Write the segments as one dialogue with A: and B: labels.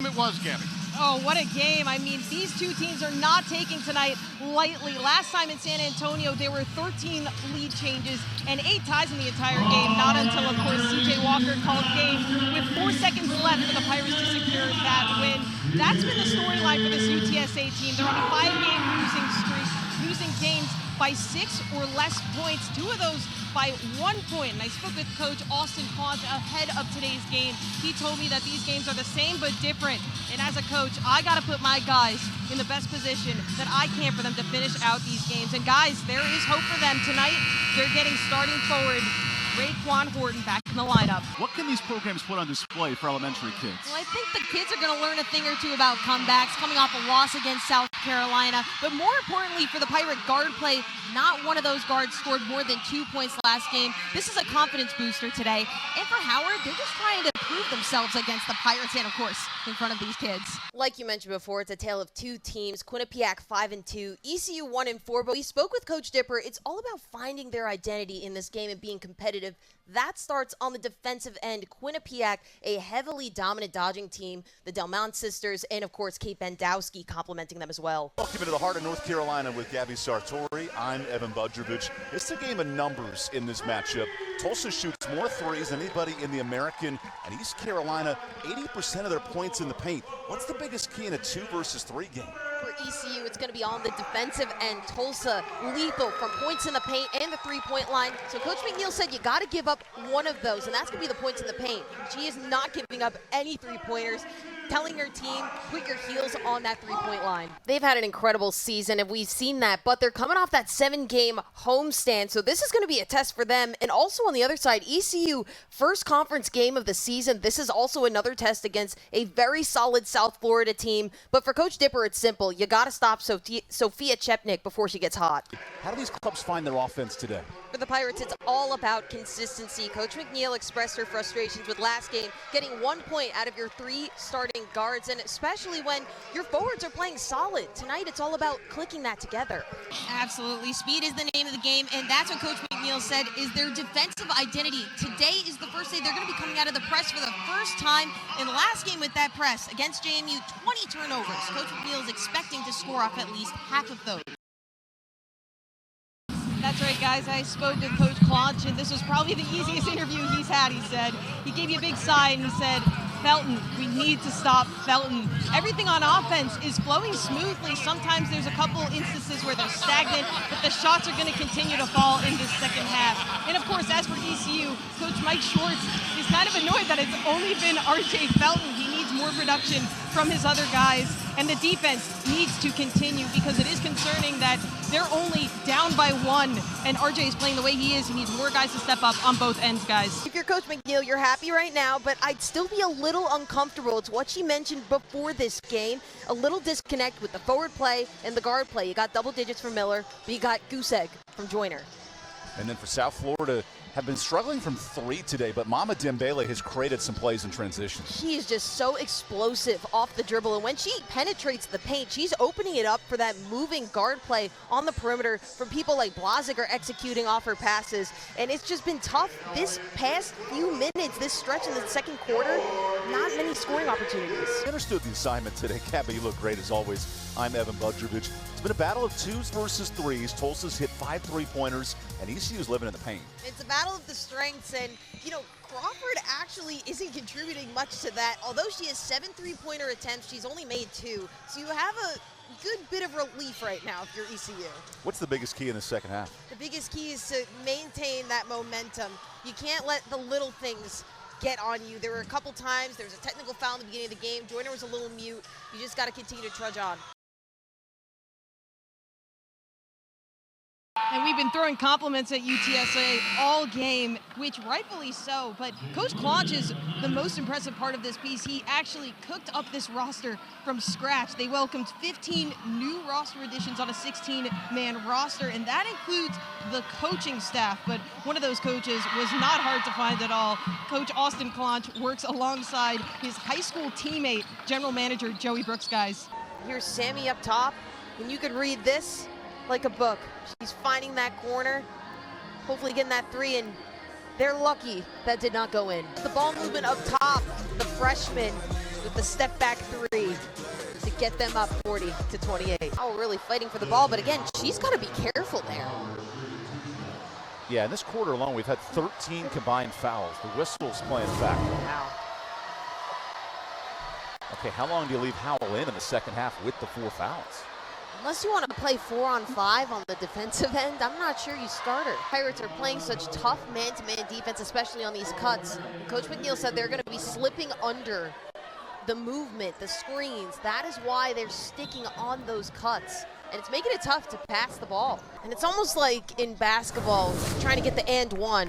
A: it was, Gabby.
B: Oh, what a game. I mean, these two teams are not taking tonight lightly. Last time in San Antonio, there were 13 lead changes and 8 ties in the entire game. Not until, of course, C.J. Walker called game with 4 seconds left for the Pirates to secure that win. That's been the storyline for this UTSA team. They're on a 5-game losing streak, losing games by 6 or less points. 2 of those by 1 point. And I spoke with Coach Austin Claunch ahead of today's game. He told me that these games are the same but different. And as a coach, I got to put my guys in the best position that I can for them to finish out these games. And guys, there is hope for them tonight. They're getting starting forward Raekwon Horton back in the lineup.
C: What can these programs put on display for elementary kids?
B: Well, I think the kids are going to learn a thing or two about comebacks, coming off a loss against South Carolina. But more importantly for the Pirate guard play, not one of those guards scored more than 2 points last game. This is a confidence booster today. And for Howard, they're just trying to prove themselves against the Pirates and, of course, in front of these kids.
D: Like you mentioned before, it's a tale of 2 teams. Quinnipiac 5-2, ECU 1-4. But we spoke with Coach Dipper. It's all about finding their identity in this game and being competitive. That starts on the defensive end. Quinnipiac, a heavily dominant dodging team. The Delmont sisters and, of course, Kate Bendowski complimenting them as well.
E: Welcome into the heart of North Carolina with Gabby Sartori. I'm Evan Budrovich. It's a game of numbers in this matchup. Tulsa shoots more threes than anybody in the American, and East Carolina, 80% of their points in the paint. What's the biggest key in a 2 versus 3 game?
D: For ECU, it's going to be on the defensive end. Tulsa lethal from points in the paint and the 3-point line. So Coach McNeil said you got to give up one of those, and that's going to be the points in the paint. She is not giving up any 3-pointers, telling her team, put your heels on that 3-point line. They've had an incredible season, and we've seen that, but they're coming off that 7-game homestand, so this is going to be a test for them. And also on the other side, ECU, first conference game of the season. This is also another test against a very solid South Florida team. But for Coach Dipper, it's simple. You got to stop Sophia Chepnik before she gets hot.
E: How do these clubs find their offense today?
D: For the Pirates, it's all about consistency. Coach McNeil expressed her frustrations with last game, getting 1 point out of your 3 starting guards, and especially when your forwards are playing solid. Tonight, it's all about clicking that together.
B: Absolutely. Speed is the name of the game, and that's what Coach McNeil said is their defensive identity. Today is the first day they're going to be coming out of the press for the first time. In the last game with that press against JMU, 20 turnovers. Coach McNeil is expecting to score off at least half of those. That's right, guys. I spoke with Coach Claunch, and this was probably the easiest interview he's had, he said. He gave you a big sigh, and he said, Felton, we need to stop Felton. Everything on offense is flowing smoothly. Sometimes there's a couple instances where they're stagnant, but the shots are going to continue to fall in this second half. And, of course, as for ECU, Coach Mike Schwartz is kind of annoyed that it's only been R.J. Felton. He needs more production from his other guys, and the defense needs to continue because it is concerning that they're only down by 1, and RJ is playing the way he is. He needs more guys to step up on both ends, guys.
D: If you're Coach McNeil, you're happy right now, but I'd still be a little uncomfortable. It's what she mentioned before this game, a little disconnect with the forward play and the guard play. You got double digits from Miller, but you got goose egg from Joyner.
E: And then for South Florida, have been struggling from 3 today, but Mama Dembele has created some plays in transition.
D: She is just so explosive off the dribble, and when she penetrates the paint, she's opening it up for that moving guard play on the perimeter from people like Blaziker executing off her passes, and it's just been tough this past few minutes, this stretch in the second quarter, not many scoring opportunities.
E: Understood the assignment today. Gabby, you look great as always. I'm Evan Budrovich. It's been a battle of 2s versus 3s. Tulsa's hit 5 3-pointers, and ECU's living in the paint.
D: It's a battle of the strengths, and, Crawford actually isn't contributing much to that. Although she has 7 3-pointer attempts, she's only made 2. So you have a good bit of relief right now if you're ECU.
E: What's the biggest key in the second half?
D: The biggest key is to maintain that momentum. You can't let the little things get on you. There were a couple times, there was a technical foul in the beginning of the game. Joyner was a little mute. You just got to continue to trudge on.
B: And we've been throwing compliments at UTSA all game, which rightfully so. But Coach Claunch is the most impressive part of this piece. He actually cooked up this roster from scratch. They welcomed 15 new roster additions on a 16-man roster, and that includes the coaching staff. But one of those coaches was not hard to find at all. Coach Austin Claunch works alongside his high school teammate, general manager Joey Brooks, guys.
D: Here's Sammy up top, and you could read this like a book. She's finding that corner, hopefully getting that 3, and they're lucky that did not go in. The ball movement up top, the freshman with the step back three to get them up 40-28. Oh, really fighting for the ball, but again, she's got to be careful there.
E: Yeah, in this quarter alone, we've had 13 combined fouls. The whistle's playing a factor.
D: Wow.
E: Okay, how long do you leave Howell in the second half with the 4 fouls?
D: Unless you want to play 4-on-5 on the defensive end, I'm not sure you start her. Pirates are playing such tough man-to-man defense, especially on these cuts. And Coach McNeil said they're going to be slipping under the movement, the screens. That is why they're sticking on those cuts. And it's making it tough to pass the ball. And it's almost like in basketball, trying to get the and one.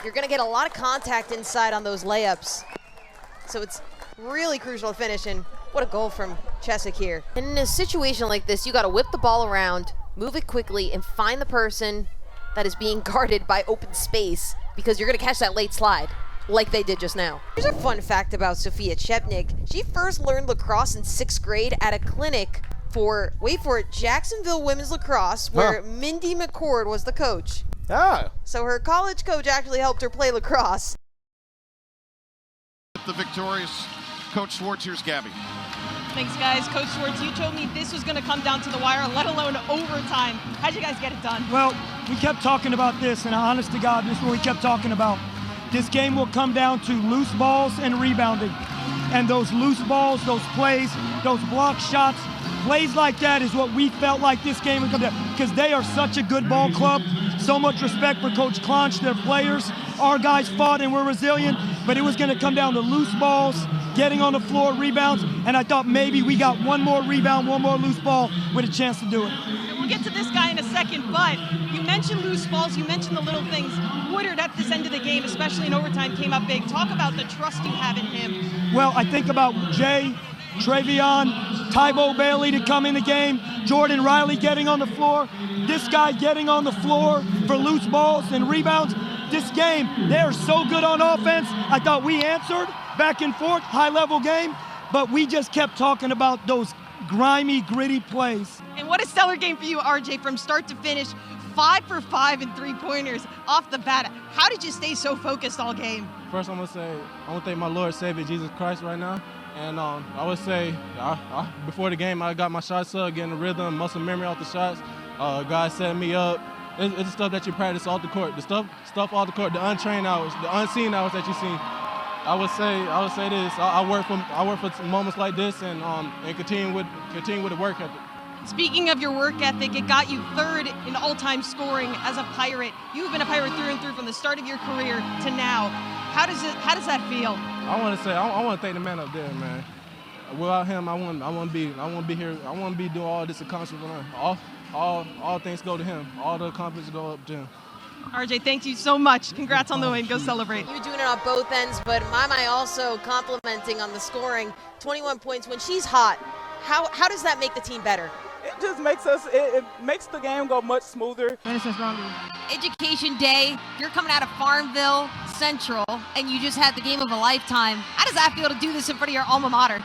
D: You're going to get a lot of contact inside on those layups. So it's really crucial to finish, and what a goal from Chesick here. And in a situation like this, you got to whip the ball around, move it quickly, and find the person that is being guarded by open space, because you're going to catch that late slide like they did just now. Here's a fun fact about Sophia Chepnik. She first learned lacrosse in 6th grade at a clinic for, wait for it, Jacksonville Women's Lacrosse, where Mindy McCord was the coach.
A: Ah.
D: So her college coach actually helped her play lacrosse.
F: The victorious Coach Schwartz. Here's Gabby.
B: Thanks, guys. Coach Schwartz, you told me this was going to come down to the wire, let alone overtime. How'd you guys get it done?
G: Well, we kept talking about this, and honest to God, this is what we kept talking about. This game will come down to loose balls and rebounding. And those loose balls, those plays, those block shots, plays like that is what we felt like this game would come down, because they are such a good ball club. So much respect for Coach Clonch, their players. Our guys fought and were resilient, but it was going to come down to loose balls, getting on the floor, rebounds, and I thought maybe we got one more rebound, one more loose ball with a chance to do it.
B: We'll get to this guy in a second, but you mentioned loose balls, you mentioned the little things. Woodard at this end of the game, especially in overtime, came up big. Talk about the trust you have in him.
G: Well, I think about Jay, Travion, Tybo Bailey to come in the game, Jordan Riley getting on the floor, this guy getting on the floor for loose balls and rebounds. This game, they're so good on offense. I thought we answered back and forth, high-level game, but we just kept talking about those grimy, gritty plays.
B: And what a stellar game for you, RJ, from start to finish. 5 for 5 in three-pointers off the bat. How did you stay so focused all game?
A: First, I want to thank my Lord Savior Jesus Christ right now. And I would say, before the game, I got my shots up, getting the rhythm, muscle memory off the shots. Guys setting me up. It's the stuff that you practice off the court. The stuff off the court, the untrained hours, the unseen hours that you see. I would say this. I work for moments like this, and continue with the work ethic.
B: Speaking of your work ethic, it got you 3rd in all-time scoring as a Pirate. You've been a Pirate through and through from the start of your career to now. How does that feel?
A: I want to thank the man up there, man. Without him, I wouldn't be here. I wouldn't be doing all this accomplishment. All things go to him. All the accomplishments go up to him.
B: RJ, thank you so much. Congrats on the win. Go celebrate.
D: You were doing it on both ends, but Mai also complimenting on the scoring. 21 points when she's hot. How does that make the team better?
H: It just makes it makes the game go much smoother.
B: Education Day, you're coming out of Farmville Central, and you just had the game of a lifetime. How does that feel to do this in front of your alma mater?